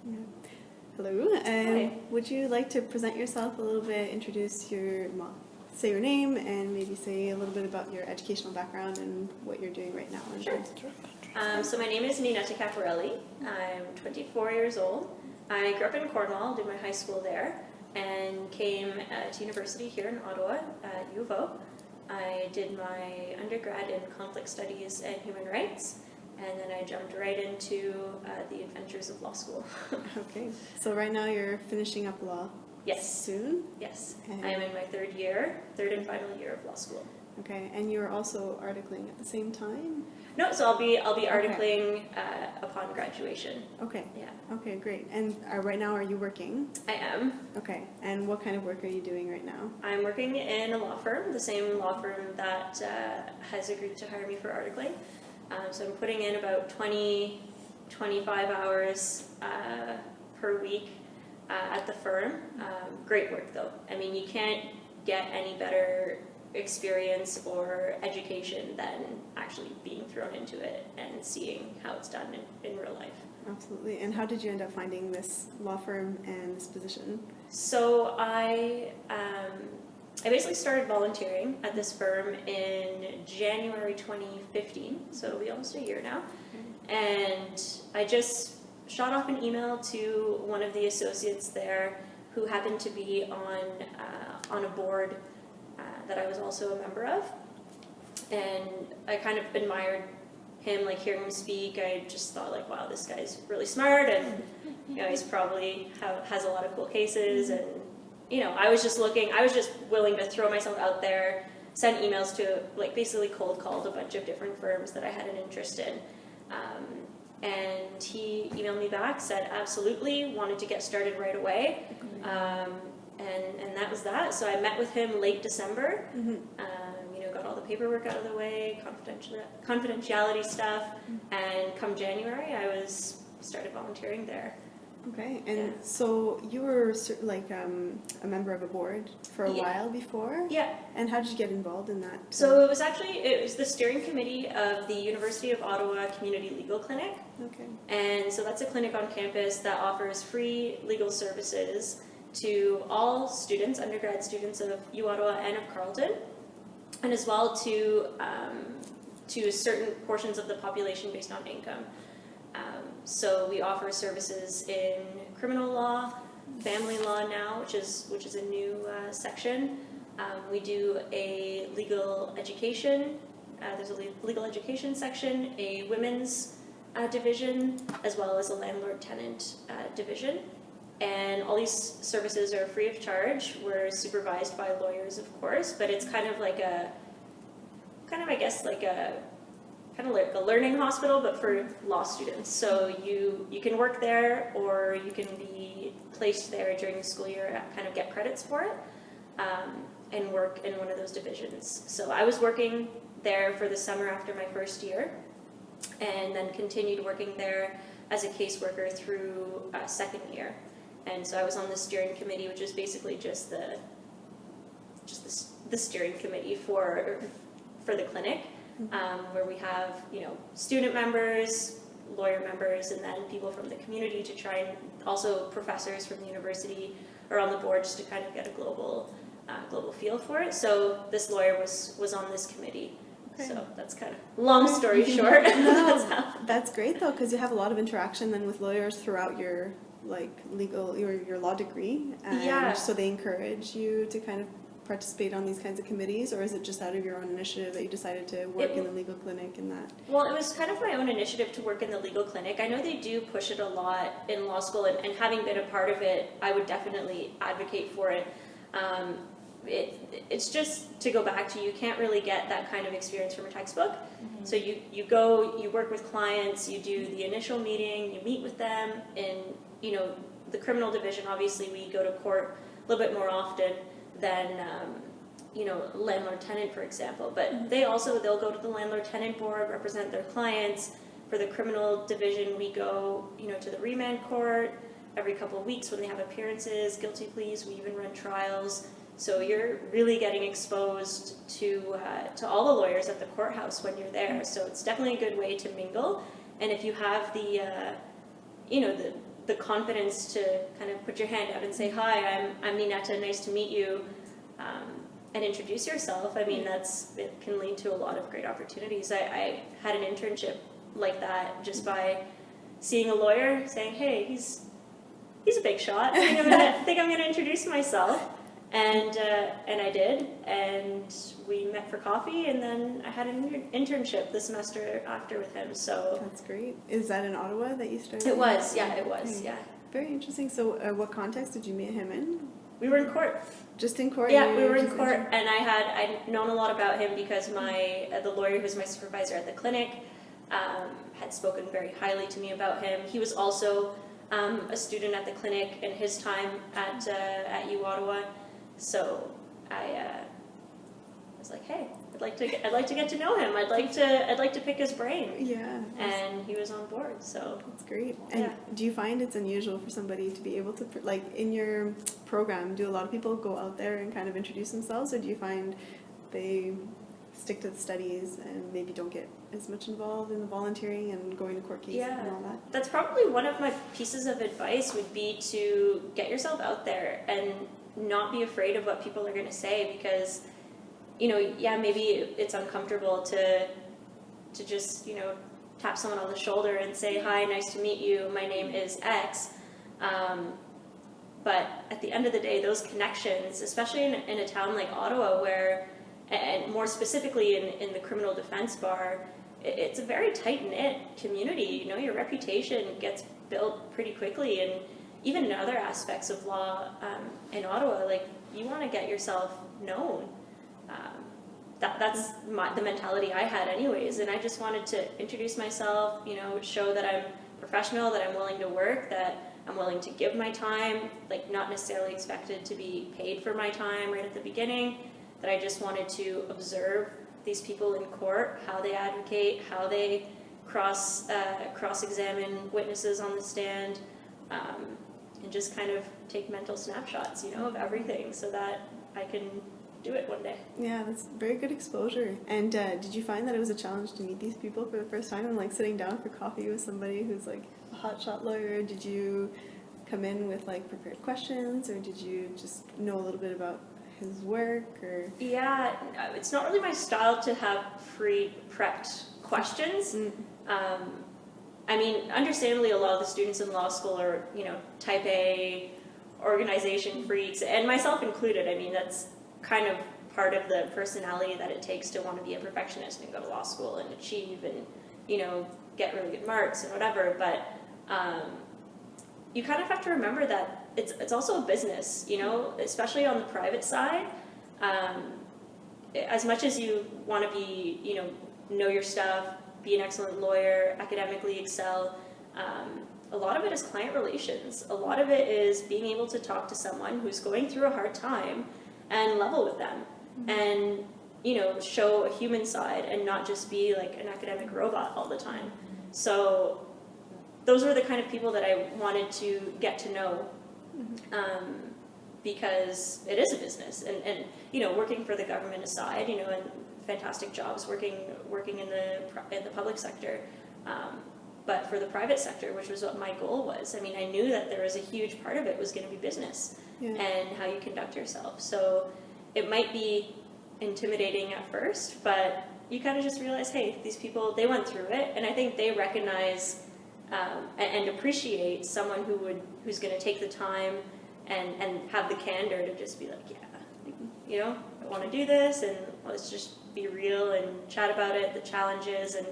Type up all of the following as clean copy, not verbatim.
Yeah. Hello, Hi. would you like to present yourself a little bit, say your name, and maybe say a little bit about your educational background and what you're doing right now? Sure. So my name is Ninetta Caporelli. I'm 24 years old. I grew up in Cornwall, did my high school there, and came to university here in Ottawa at U of O. I did my undergrad in conflict studies and human rights, and then I jumped right into the adventures of law school. Okay, so right now you're finishing up law. Yes. Soon? Yes. And I am in my third and final year of law school. Okay, and you're also articling at the same time? No, so I'll be articling upon graduation. Okay. Yeah. Okay, great. And right now, are you working? I am. Okay, and what kind of work are you doing right now? I'm working in a law firm, the same law firm that has agreed to hire me for articling. So I'm putting in about 25 hours per week at the firm. Great work though. I mean, you can't get any better experience or education than actually being thrown into it and seeing how it's done in real life. Absolutely. And how did you end up finding this law firm and this position? So I basically started volunteering at this firm in January 2015, so it'll be almost a year now. And I just shot off an email to one of the associates there who happened to be on a board that I was also a member of. And I kind of admired him, like hearing him speak. I just thought like, wow, this guy's really smart, and he's probably has a lot of cool cases. And I was just willing to throw myself out there, send emails to, like, basically cold called a bunch of different firms that I had an interest in. And he emailed me back, said absolutely, wanted to get started right away. And that was that. So I met with him late December. Got all the paperwork out of the way, confidentiality stuff, and come January, I started volunteering there. Okay, and so you were like a member of a board for a while before? Yeah. And how did you get involved in that? So it was the steering committee of the University of Ottawa Community Legal Clinic. Okay. And so that's a clinic on campus that offers free legal services to all students, undergrad students of U Ottawa and of Carleton, and as well to certain portions of the population based on income. So we offer services in criminal law, family law now, which is a new section. We do a legal education. There's a legal education section, a women's division, as well as a landlord-tenant division. And all these services are free of charge. We're supervised by lawyers, of course, but it's kind of like a learning hospital, but for law students. So you can work there, or you can be placed there during the school year, kind of get credits for it, and work in one of those divisions. So I was working there for the summer after my first year, and then continued working there as a caseworker through second year. And so I was on the steering committee, which is basically just the steering committee for the clinic, where we have student members, lawyer members, and then people from the community to try, and also professors from the university are on the board, just to kind of get a global feel for it. So this lawyer was on this committee. Okay. So that's kind of long story short. No, that's great though, because you have a lot of interaction then with lawyers throughout your your law degree, and so they encourage you to kind of participate on these kinds of committees, or is it just out of your own initiative that you decided to work in the legal clinic and that? Well, it was kind of my own initiative to work in the legal clinic. I know they do push it a lot in law school, and having been a part of it, I would definitely advocate for it. It's just, to go back to, you can't really get that kind of experience from a textbook. So you go, you work with clients, you do the initial meeting, you meet with them. In the criminal division, obviously we go to court a little bit more often than landlord-tenant, for example. But they'll go to the landlord-tenant board, represent their clients. For the criminal division, we go to the remand court every couple of weeks when they have appearances, guilty pleas. We even run trials. So you're really getting exposed to all the lawyers at the courthouse when you're there. So it's definitely a good way to mingle. And if you have the the confidence to kind of put your hand out and say, hi, I'm Ninetta, nice to meet you, and introduce yourself. I mean, it can lead to a lot of great opportunities. I had an internship like that just by seeing a lawyer saying, hey, he's a big shot. I think I'm gonna introduce myself. And I did, and we met for coffee, and then I had an internship the semester after with him. So that's great. Is that in Ottawa that you started? It was, yeah, it was, yeah. Very interesting. So, what context did you meet him in? We were in court. Just in court? Yeah, we were in court, and I'd known a lot about him because the lawyer who was my supervisor at the clinic had spoken very highly to me about him. He was also a student at the clinic in his time at U Ottawa. So I was like, hey, I'd like to get to know him. I'd like to pick his brain. Yeah. And he was on board. So that's great. And do you find it's unusual for somebody to be able to, like, in your program, do a lot of people go out there and kind of introduce themselves, or do you find they stick to the studies and maybe don't get as much involved in the volunteering and going to court cases and all that? That's probably one of my pieces of advice would be to get yourself out there and not be afraid of what people are going to say, because, you know, maybe it's uncomfortable to just, you know, tap someone on the shoulder and say, hi, nice to meet you, my name is X. But at the end of the day, those connections, especially in a town like Ottawa, where, and more specifically in the criminal defense bar, it's a very tight-knit community. You know, your reputation gets built pretty quickly, and even in other aspects of law in Ottawa, like, you want to get yourself known. That's the mentality I had anyways, and I just wanted to introduce myself, you know, show that I'm professional, that I'm willing to work, that I'm willing to give my time, like, not necessarily expected to be paid for my time right at the beginning, that I just wanted to observe these people in court, how they advocate, how they cross-examine witnesses on the stand, and just kind of take mental snapshots, you know, of everything, so that I can do it one day. Yeah, that's very good exposure. And did you find that it was a challenge to meet these people for the first time and, like, sitting down for coffee with somebody who's like a hotshot lawyer? Did you come in with, like, prepared questions, or did you just know a little bit about his work? Or yeah, it's not really my style to have pre-prepped questions. I mean, understandably, a lot of the students in law school are, you know, type A, organization freaks, and myself included. I mean, that's kind of part of the personality that it takes to want to be a perfectionist and go to law school and achieve and, you know, get really good marks and whatever. But you kind of have to remember that it's also a business, you know, especially on the private side. As much as you want to be, you know your stuff, be an excellent lawyer, academically excel, a lot of it is client relations. A lot of it is being able to talk to someone who's going through a hard time and level with them, and, you know, show a human side and not just be like an academic robot all the time. So those were the kind of people that I wanted to get to know, because it is a business, and you know, working for the government aside, you know, and fantastic jobs working in the public sector, but for the private sector, which was what my goal was, I mean, I knew that there was a huge part of it was going to be business and how you conduct yourself. So it might be intimidating at first, but you kind of just realize, hey, these people, they went through it, and I think they recognize and appreciate someone who's going to take the time and have the candor to just be like, yeah, you know, I want to do this, and let's just be real and chat about it, the challenges, and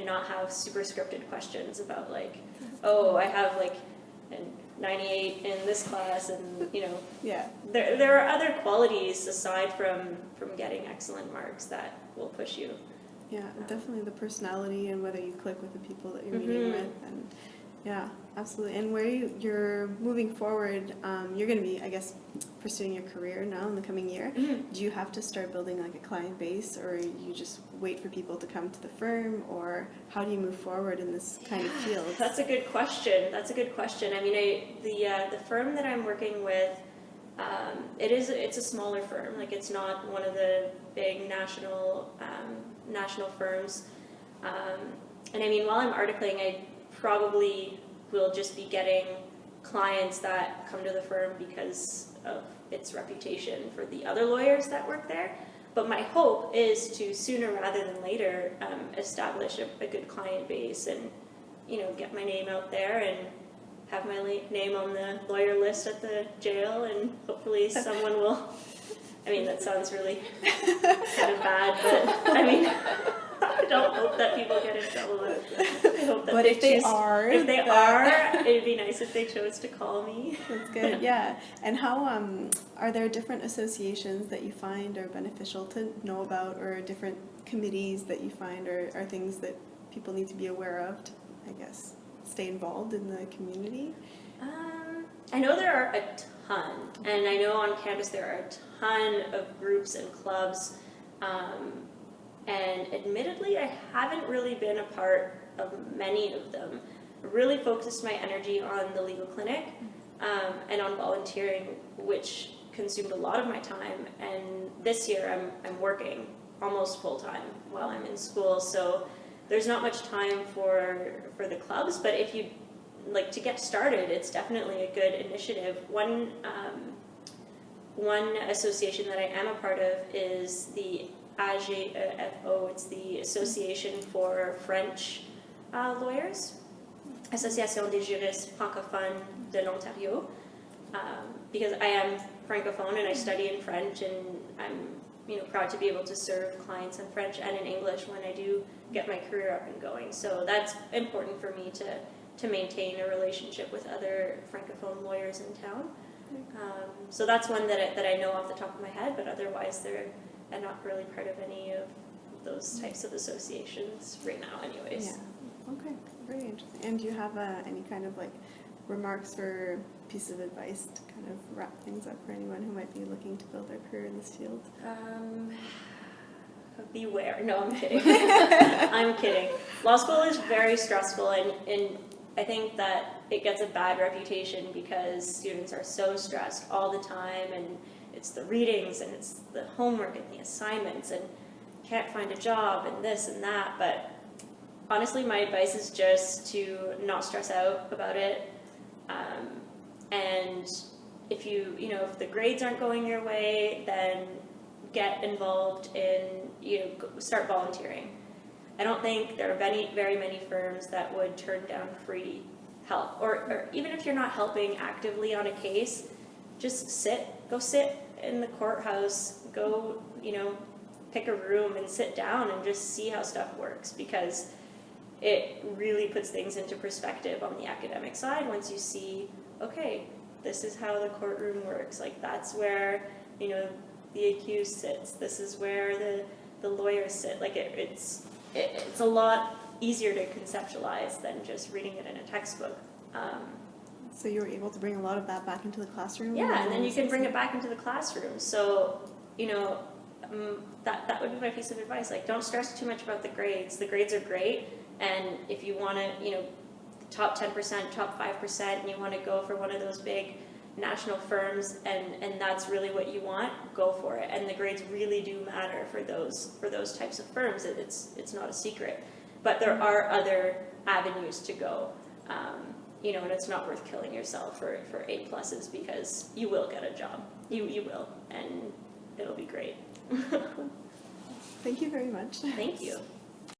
not have super scripted questions about, like, oh, I have like a 98 in this class, and, you know, there are other qualities aside from getting excellent marks that will push you. Yeah, definitely the personality and whether you click with the people that you're meeting with, and yeah, absolutely. And where you're moving forward, you're going to be, I guess, pursuing your career now in the coming year. Do you have to start building like a client base, or you just wait for people to come to the firm, or how do you move forward in this kind of field? That's a good question. I mean, the firm that I'm working with, it's a smaller firm. Like, it's not one of the big national firms. And I mean, while I'm articling, I probably we'll just be getting clients that come to the firm because of its reputation for the other lawyers that work there. But my hope is to, sooner rather than later, establish a good client base and, you know, get my name out there and have my name on the lawyer list at the jail, and hopefully someone will. I mean, that sounds really kind of bad, but I mean, I don't hope that people get in trouble. I hope that if they are, it'd be nice if they chose to call me. That's good, yeah. And how are there different associations that you find are beneficial to know about, or different committees that you find are things that people need to be aware of to, I guess, stay involved in the community? I know there are a ton, and I know on campus there are a ton of groups and clubs, and admittedly I haven't really been a part of many of them. I really focused my energy on the legal clinic and on volunteering, which consumed a lot of my time, and this year I'm working almost full-time while I'm in school, so there's not much time for the clubs. But if you like to get started, it's definitely a good initiative. One association that I am a part of is the AGFO. It's the Association for French Lawyers, Association des Juristes Francophones de l'Ontario, because I am francophone and I study in French, and I'm, you know, proud to be able to serve clients in French and in English when I do get my career up and going. So that's important for me to maintain a relationship with other francophone lawyers in town. So that's one that I know off the top of my head, but otherwise I'm not really part of any of those types of associations right now anyways. Yeah. Okay, very interesting. And do you have any kind of like remarks or piece of advice to kind of wrap things up for anyone who might be looking to build their career in this field? Beware. No, I'm kidding. I'm kidding. Law school is very stressful, and I think that it gets a bad reputation because students are so stressed all the time, and it's the readings and it's the homework and the assignments and can't find a job and this and that. But honestly, my advice is just to not stress out about it. And if if the grades aren't going your way, then get involved in, start volunteering. I don't think there are very many firms that would turn down free help, or even if you're not helping actively on a case, just go sit in the courthouse, go, pick a room and sit down and just see how stuff works, because it really puts things into perspective on the academic side once you see, okay, this is how the courtroom works. Like, that's where, the accused sits. This is where the lawyers sit. Like, it's a lot easier to conceptualize than just reading it in a textbook. So you were able to bring a lot of that back into the classroom? Yeah, and then you can bring it back into the classroom. So, that would be my piece of advice. Like, don't stress too much about the grades. The grades are great, and if you want to, top 10%, top 5%, and you want to go for one of those big national firms, and that's really what you want, go for it. And the grades really do matter for those types of firms. It's not a secret, but there are other avenues to go, and it's not worth killing yourself for A+, because you will get a job. You will, and it'll be great. Thank you very much. Thank you.